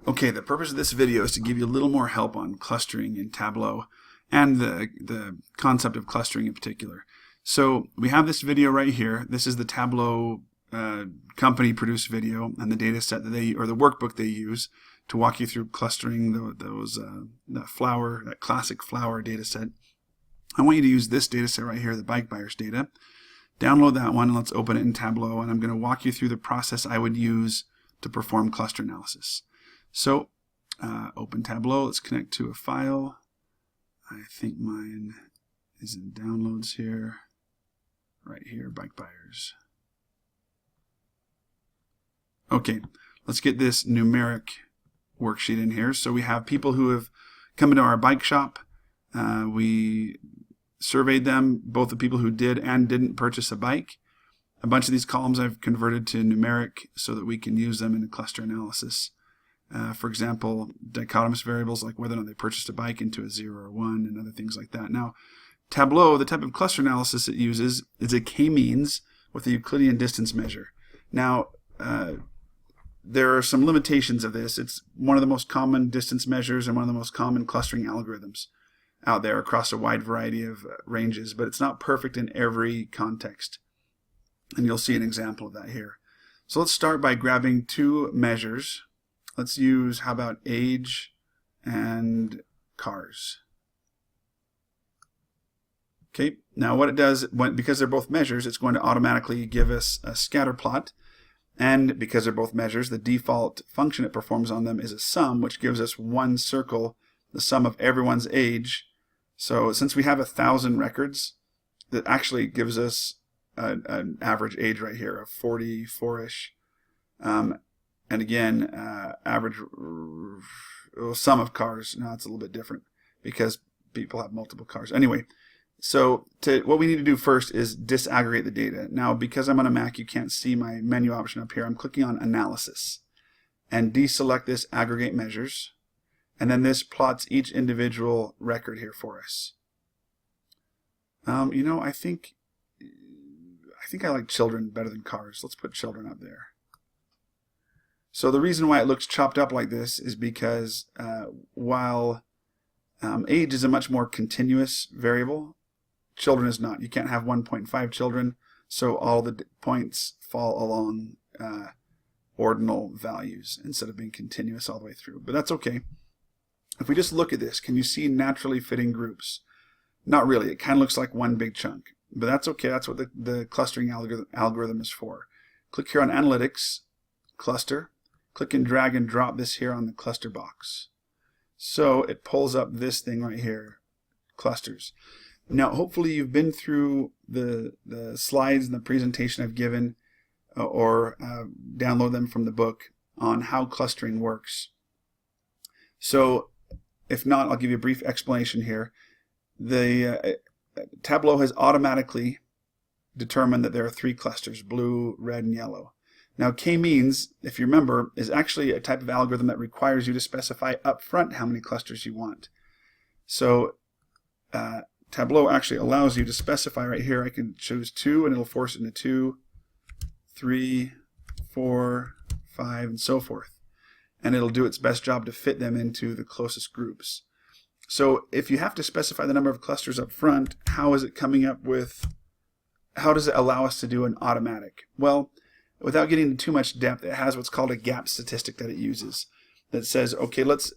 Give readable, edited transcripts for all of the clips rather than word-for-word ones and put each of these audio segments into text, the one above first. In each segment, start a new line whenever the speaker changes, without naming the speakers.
Okay, the purpose of this video is to give you a little more help on clustering in Tableau and the concept of clustering in particular. So we have this video right here. This is the Tableau company produced video and the data set that they, or the workbook they use to walk you through clustering that classic flower data set. I want you to use this data set right here, the bike buyers data. Download that one and let's open it in Tableau, and I'm going to walk you through the process I would use to perform cluster analysis. So open Tableau, let's connect to a file. I think mine is in downloads here, right here, bike buyers. Okay, let's get this numeric worksheet in here. So we have people who have come into our bike shop. We surveyed them, both the people who did and didn't purchase a bike. A bunch of these columns I've converted to numeric so that we can use them in a cluster analysis. For example, dichotomous variables like whether or not they purchased a bike into a 0 or 1 and other things like that. Now, Tableau, the type of cluster analysis it uses is a Kmeans with a Euclidean distance measure. Now, there are some limitations of this. It's one of the most common distance measures and one of the most common clustering algorithms out there across a wide variety of ranges, but it's not perfect in every context. And you'll see an example of that here. So let's start by grabbing two measures. Let's use, how about age and cars. Okay, now what it does, because they're both measures, it's going to automatically give us a scatter plot. And because they're both measures, the default function it performs on them is a sum, which gives us one circle, the sum of everyone's age. So since we have 1,000 records, that actually gives us an average age right here of 44-ish. And again, average sum of cars. Now it's a little bit different because people have multiple cars. Anyway, so what we need to do first is disaggregate the data. Now, because I'm on a Mac, you can't see my menu option up here. I'm clicking on Analysis and deselect this Aggregate Measures. And then this plots each individual record here for us. You know, I think I like children better than cars. Let's put children up there. So the reason why it looks chopped up like this is because while age is a much more continuous variable, children is not. You can't have 1.5 children, so all the points fall along ordinal values instead of being continuous all the way through. But that's okay. If we just look at this, can you see naturally fitting groups? Not really. It kind of looks like one big chunk. But that's okay. That's what the clustering algorithm is for. Click here on Analytics, Cluster. Click and drag and drop this here on the cluster box. So it pulls up this thing right here, clusters. Now, hopefully you've been through the slides and the presentation I've given or download them from the book on how clustering works. So if not, I'll give you a brief explanation here. The Tableau has automatically determined that there are 3 clusters, blue, red, and yellow. Now, Kmeans, if you remember, is actually a type of algorithm that requires you to specify up front how many clusters you want. So Tableau actually allows you to specify right here. I can choose 2 and it'll force it into 2, 3, 4, 5, and so forth. And it'll do its best job to fit them into the closest groups. So if you have to specify the number of clusters up front, how is it coming up with, how does it allow us to do an automatic? Well, without getting into too much depth, it has what's called a gap statistic that it uses that says, okay, let's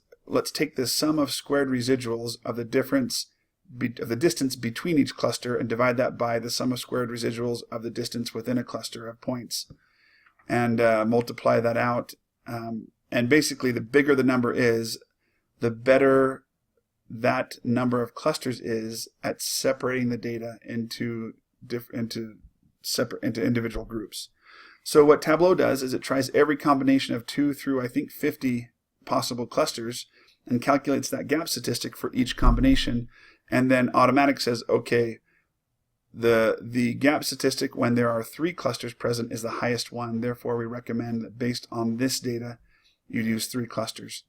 take the sum of squared residuals of the difference of the distance between each cluster and divide that by the sum of squared residuals of the distance within a cluster of points and multiply that out. And basically, the bigger the number is, the better that number of clusters is at separating the data into individual groups. So what Tableau does is it tries every combination of 2 through, I think, 50 possible clusters and calculates that gap statistic for each combination. And then automatic says, okay, the gap statistic when there are 3 clusters present is the highest one. Therefore, we recommend that based on this data, you'd use 3 clusters.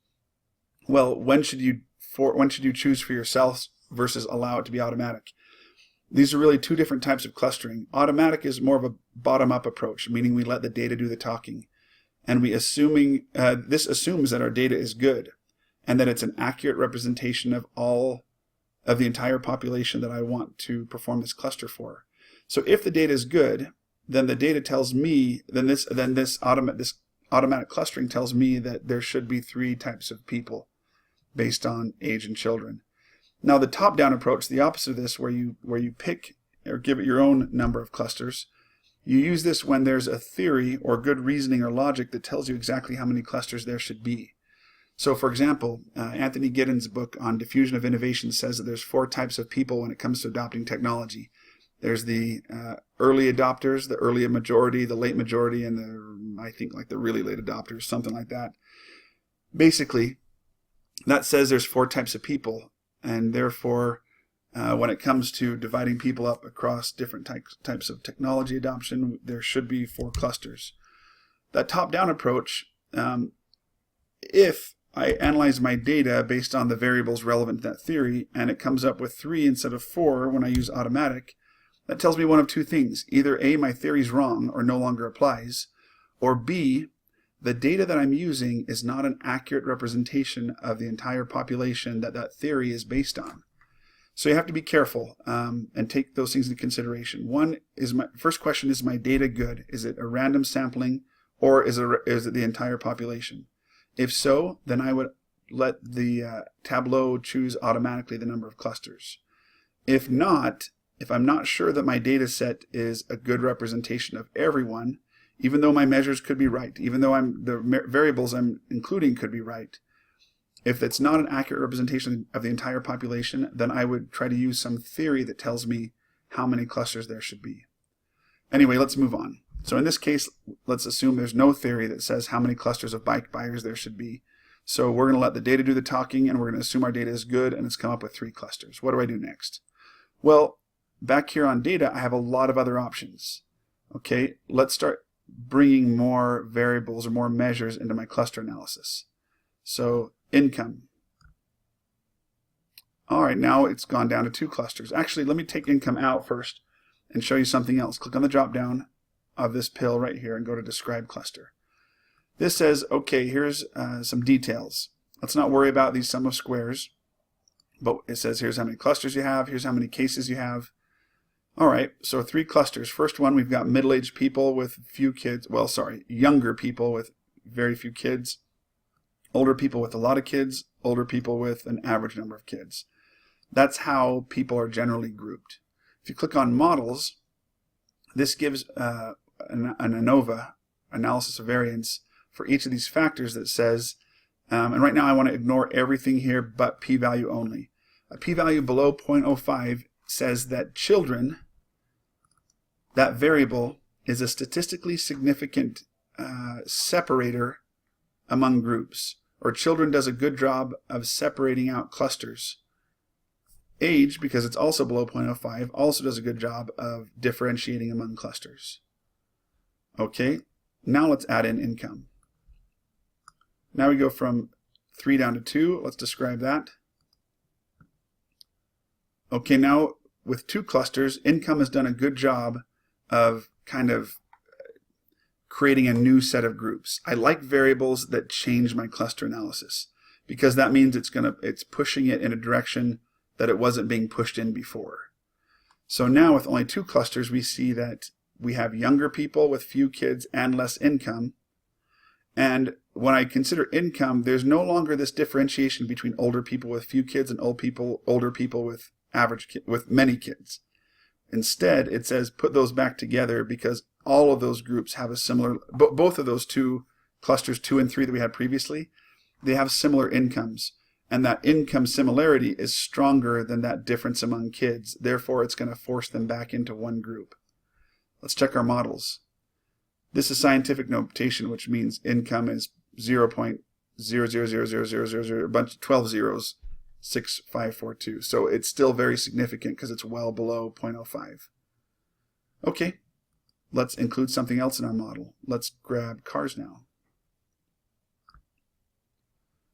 Well, when should you choose for yourself versus allow it to be automatic? These are really 2 different types of clustering. Automatic is more of a bottom-up approach, meaning we let the data do the talking. and this assumes that our data is good and that it's an accurate representation of the entire population that I want to perform this cluster for. So if the data is good, then the data tells me, this automatic clustering tells me that there should be 3 types of people based on age and children. Now the top-down approach, the opposite of this, where you pick or give it your own number of clusters, you use this when there's a theory or good reasoning or logic that tells you exactly how many clusters there should be. So for example, Anthony Giddens' book on diffusion of innovation says that there's 4 types of people when it comes to adopting technology. There's the early adopters, the early majority, the late majority, and I think like the really late adopters, something like that. Basically, that says there's 4 types of people, and therefore when it comes to dividing people up across different types of technology adoption, there should be 4 clusters. That top-down approach, if I analyze my data based on the variables relevant to that theory, and it comes up with 3 instead of 4 when I use automatic, that tells me one of 2 things. Either A, my theory's wrong or no longer applies, or B, the data that I'm using is not an accurate representation of the entire population that theory is based on. So you have to be careful and take those things into consideration. First question, is my data good? Is it a random sampling, or is it the entire population? If so, then I would let the Tableau choose automatically the number of clusters. If not, if I'm not sure that my data set is a good representation of everyone, even though my measures could be right, even though the variables I'm including could be right, if it's not an accurate representation of the entire population, then I would try to use some theory that tells me how many clusters there should be. Anyway, let's move on. So in this case, let's assume there's no theory that says how many clusters of bike buyers there should be. So we're going to let the data do the talking, and we're going to assume our data is good, and it's come up with 3 clusters. What do I do next? Well, back here on data, I have a lot of other options. Okay, let's start bringing more variables or more measures into my cluster analysis. So income. All right, now it's gone down to 2 clusters. Actually, let me take income out first and show you something else. Click on the drop down of this pill right here and go to describe cluster. This says, okay, here's some details. Let's not worry about these sum of squares, but it says here's how many clusters you have, here's how many cases you have. All right, so 3 clusters. First one, we've got middle-aged people with few kids. Well, sorry, younger people with very few kids, older people with a lot of kids, older people with an average number of kids. That's how people are generally grouped. If you click on models, this gives an ANOVA, analysis of variance, for each of these factors that says, and right now I want to ignore everything here but p-value only. A p-value below 0.05 says that children, that variable, is a statistically significant separator among groups, or children does a good job of separating out clusters. Age, because it's also below 0.05, also does a good job of differentiating among clusters. Okay, now let's add in income. Now we go from 3 down to 2. Let's describe that. Okay, now with 2 clusters, income has done a good job of kind of creating a new set of groups. I like variables that change my cluster analysis because that means it's pushing it in a direction that it wasn't being pushed in before. So now with only 2 clusters, we see that we have younger people with few kids and less income. And when I consider income, there's no longer this differentiation between older people with few kids and older people with with many kids. Instead, it says put those back together because all of those groups have a similar, both of those 2 clusters, 2 and 3 that we had previously, they have similar incomes. And that income similarity is stronger than that difference among kids. Therefore, it's going to force them back into one group. Let's check our models. This is scientific notation, which means income is 0.0000000, a bunch of 12 zeros, 6542. So it's still very significant because it's well below 0.05. Okay, let's include something else in our model. Let's grab cars now.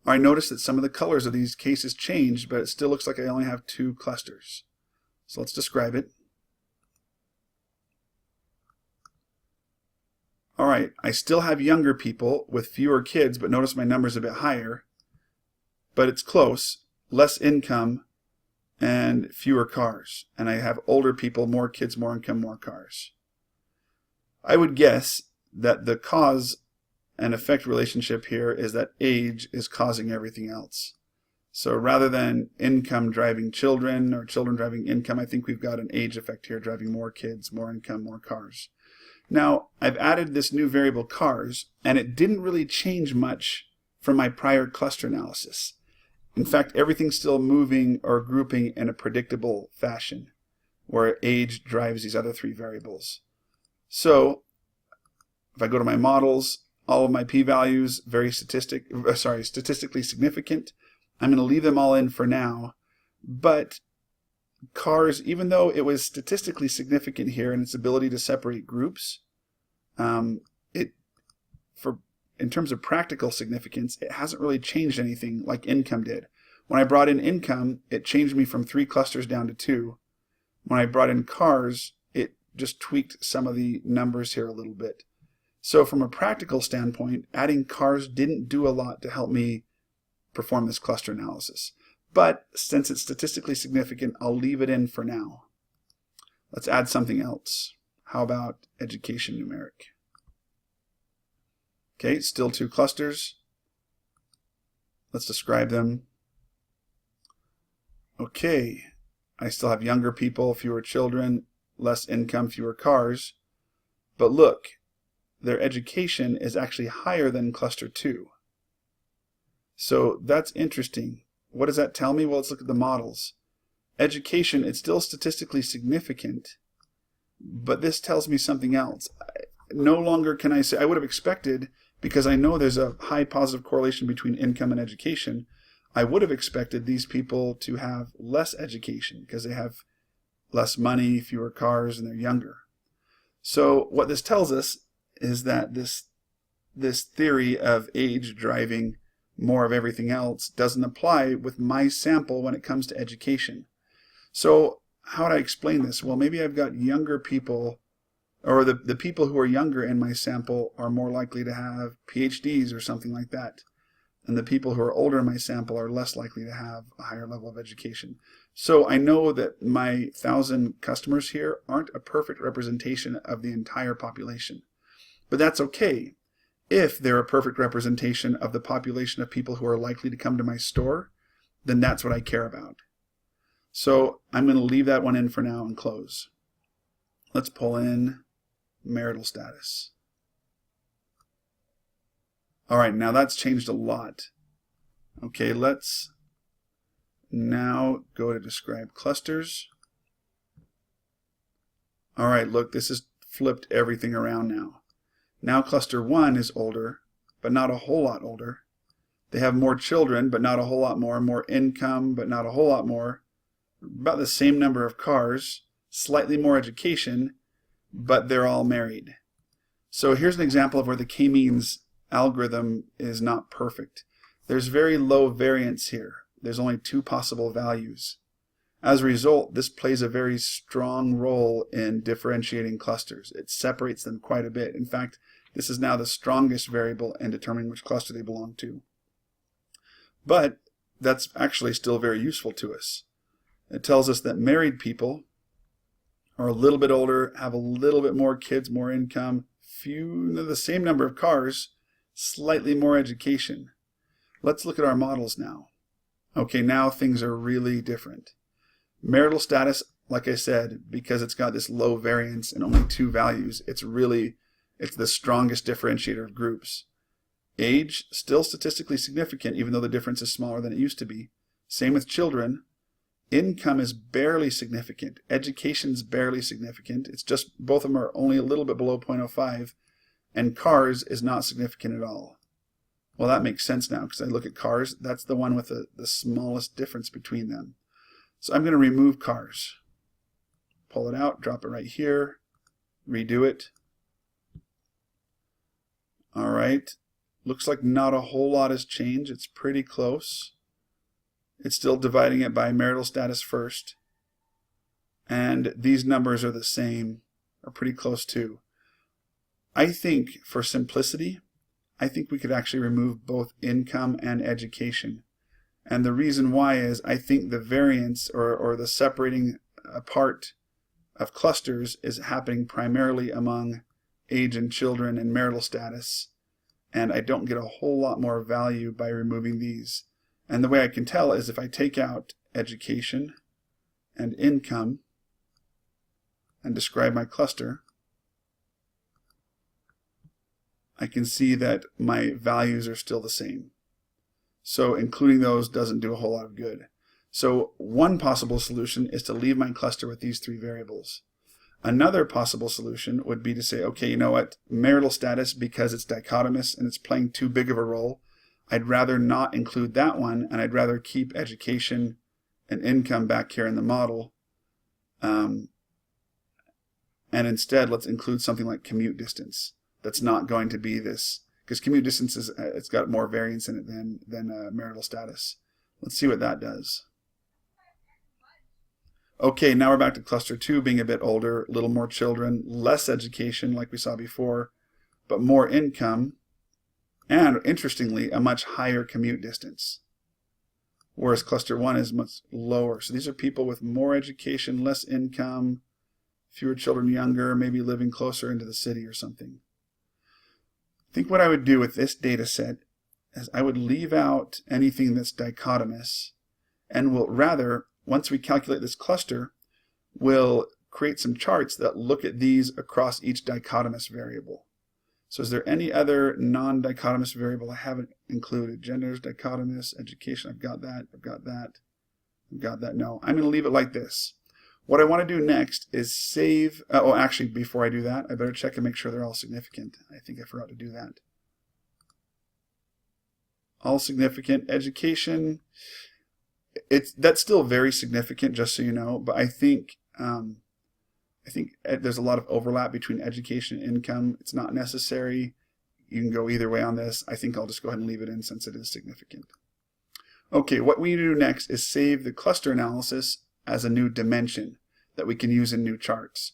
I notice that some of the colors of these cases changed, but it still looks like I only have 2 clusters. So let's describe it. All right, I still have younger people with fewer kids, but notice my number's a bit higher. But it's close. Less income and fewer cars. And I have older people, more kids, more income, more cars. I would guess that the cause and effect relationship here is that age is causing everything else. So rather than income driving children or children driving income, I think we've got an age effect here driving more kids, more income, more cars. Now, I've added this new variable cars, and it didn't really change much from my prior cluster analysis. In fact, everything's still moving or grouping in a predictable fashion, where age drives these other three variables. So, if I go to my models, all of my p-values, statistically significant. I'm going to leave them all in for now, but cars, even though it was statistically significant here in its ability to separate groups, in terms of practical significance, it hasn't really changed anything like income did. When I brought in income, it changed me from 3 clusters down to 2. When I brought in cars, it just tweaked some of the numbers here a little bit. So from a practical standpoint, adding cars didn't do a lot to help me perform this cluster analysis. But since it's statistically significant, I'll leave it in for now. Let's add something else. How about education numeric? Okay, still 2 clusters. Let's describe them. Okay, I still have younger people, fewer children, less income, fewer cars. But look, their education is actually higher than cluster 2. So that's interesting. What does that tell me? Well, let's look at the models. Education, it's still statistically significant, but this tells me something else. No longer can I say, I would have expected, because I know there's a high positive correlation between income and education, I would have expected these people to have less education because they have less money, fewer cars, and they're younger. So what this tells us is that this theory of age driving more of everything else doesn't apply with my sample when it comes to education. So how would I explain this? Well, maybe I've got younger people, or the people who are younger in my sample are more likely to have PhDs or something like that. And the people who are older in my sample are less likely to have a higher level of education. So I know that my 1,000 customers here aren't a perfect representation of the entire population. But that's okay. If they're a perfect representation of the population of people who are likely to come to my store, then that's what I care about. So I'm going to leave that one in for now and close. Let's pull in marital status. All right, now that's changed a lot. Okay, let's now go to describe clusters. All right, look, this has flipped everything around now. Now cluster 1 is older, but not a whole lot older. They have more children, but not a whole lot more. More income, but not a whole lot more. About the same number of cars. Slightly more education, but they're all married. So here's an example of where the Kmeans algorithm is not perfect. There's very low variance here. There's only 2 possible values. As a result, this plays a very strong role in differentiating clusters. It separates them quite a bit. In fact, this is now the strongest variable in determining which cluster they belong to. But that's actually still very useful to us. It tells us that married people are a little bit older, have a little bit more kids, more income, the same number of cars, slightly more education. Let's look at our models now. Okay, now things are really different. Marital status, like I said, because it's got this low variance and only 2 values, it's the strongest differentiator of groups. Age, still statistically significant, even though the difference is smaller than it used to be. Same with children. Income is barely significant. Education's barely significant. It's just both of them are only a little bit below 0.05, and cars is not significant at all. Well, that makes sense now because I look at cars. That's the one with the smallest difference between them. So I'm going to remove cars. Pull it out, drop it right here, redo it. All right. Looks like not a whole lot has changed. It's pretty close. It's still dividing it by marital status first. And these numbers are the same, or pretty close too. I think for simplicity, I think we could actually remove both income and education. And the reason why is I think the variance or the separating apart of clusters is happening primarily among age and children and marital status. And I don't get a whole lot more value by removing these. And the way I can tell is if I take out education and income and describe my cluster, I can see that my values are still the same. So including those doesn't do a whole lot of good. So one possible solution is to leave my cluster with these three variables. Another possible solution would be to say, okay, you know what, marital status, because it's dichotomous and it's playing too big of a role, I'd rather not include that one, and I'd rather keep education and income back here in the model. And instead, let's include something like commute distance. That's not going to be this, because commute distance is, it's got more variance in it than marital status. Let's see what that does. Okay, now we're back to cluster 2 being a bit older, a little more children, less education like we saw before, but more income, and interestingly, a much higher commute distance. Whereas cluster 1 is much lower. So these are people with more education, less income, fewer children younger, maybe living closer into the city or something. I think what I would do with this data set is I would leave out anything that's dichotomous, and will rather, once we calculate this cluster, we'll create some charts that look at these across each dichotomous variable. So is there any other non-dichotomous variable I haven't included? Genders, dichotomous, education, I've got that, I've got that, I've got that. No, I'm going to leave it like this. What I want to do next is save, oh actually before I do that, I better check and make sure they're all significant. I think I forgot to do that. All significant. Education, that's still very significant, just so you know, but I think there's a lot of overlap between education and income. It's not necessary. You can go either way on this. I think I'll just go ahead and leave it in since it is significant. Okay, what we need to do next is save the cluster analysis as a new dimension that we can use in new charts.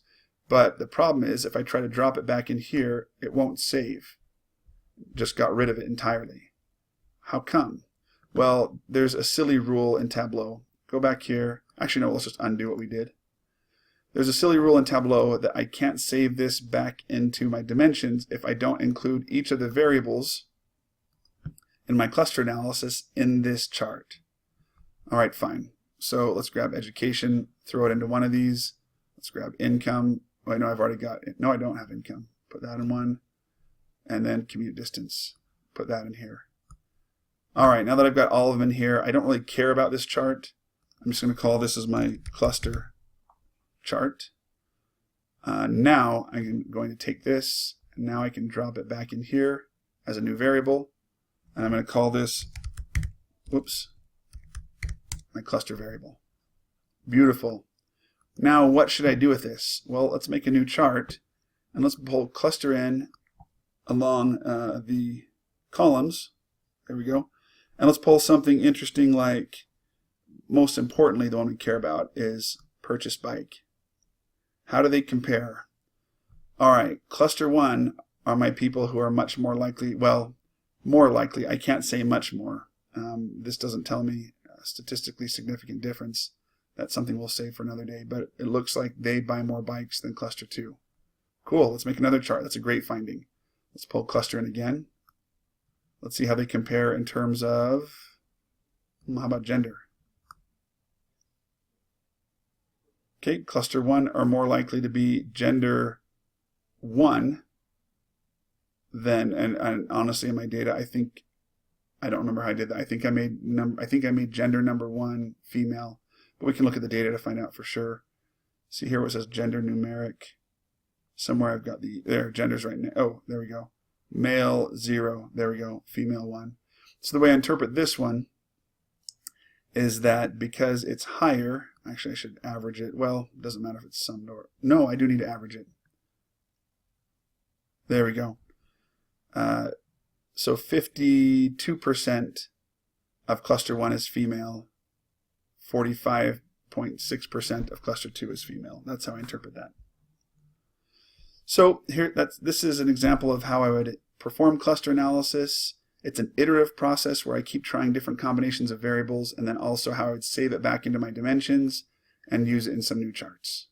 But the problem is if I try to drop it back in here, it won't save. Just got rid of it entirely. How come? Well, there's a silly rule in Tableau. Go back here. Actually, no, let's just undo what we did. There's a silly rule in Tableau that I can't save this back into my dimensions if I don't include each of the variables in my cluster analysis in this chart. All right, fine. So let's grab education, throw it into one of these. Let's grab income. Oh, I know I've already got it. No, I don't have income. Put that in one. And then commute distance. Put that in here. All right, now that I've got all of them in here, I don't really care about this chart. I'm just going to call this as my cluster chart. Now I'm going to take this, and now I can drop it back in here as a new variable. And I'm going to call this, whoops, my cluster variable. Beautiful. Now what should I do with this? Well, let's make a new chart, and let's pull cluster in along the columns. There we go. And let's pull something interesting like, most importantly, the one we care about is purchase bike. How do they compare? All right, cluster 1 are my people who are much more likely, well, more likely. I can't say much more. This doesn't tell me a statistically significant difference. That's something we'll save for another day, but it looks like they buy more bikes than cluster 2. Cool, let's make another chart. That's a great finding. Let's pull cluster in again. Let's see how they compare in terms of, how about gender? Okay, cluster 1 are more likely to be gender 1 than, and honestly in my data, I don't remember how I did that. I think I made gender number 1 female, but we can look at the data to find out for sure. See here where it says gender numeric. Somewhere I've got there, genders right now. Oh, there we go. Male 0, there we go, female 1. So the way I interpret this one is that because it's higher, actually I should average it. Well, it doesn't matter if it's summed or, no, I do need to average it. There we go. So 52% of cluster 1 is female, 45.6% of cluster 2 is female. That's how I interpret that. So here, this is an example of how I would perform cluster analysis. It's an iterative process where I keep trying different combinations of variables, and then also how I would save it back into my dimensions and use it in some new charts.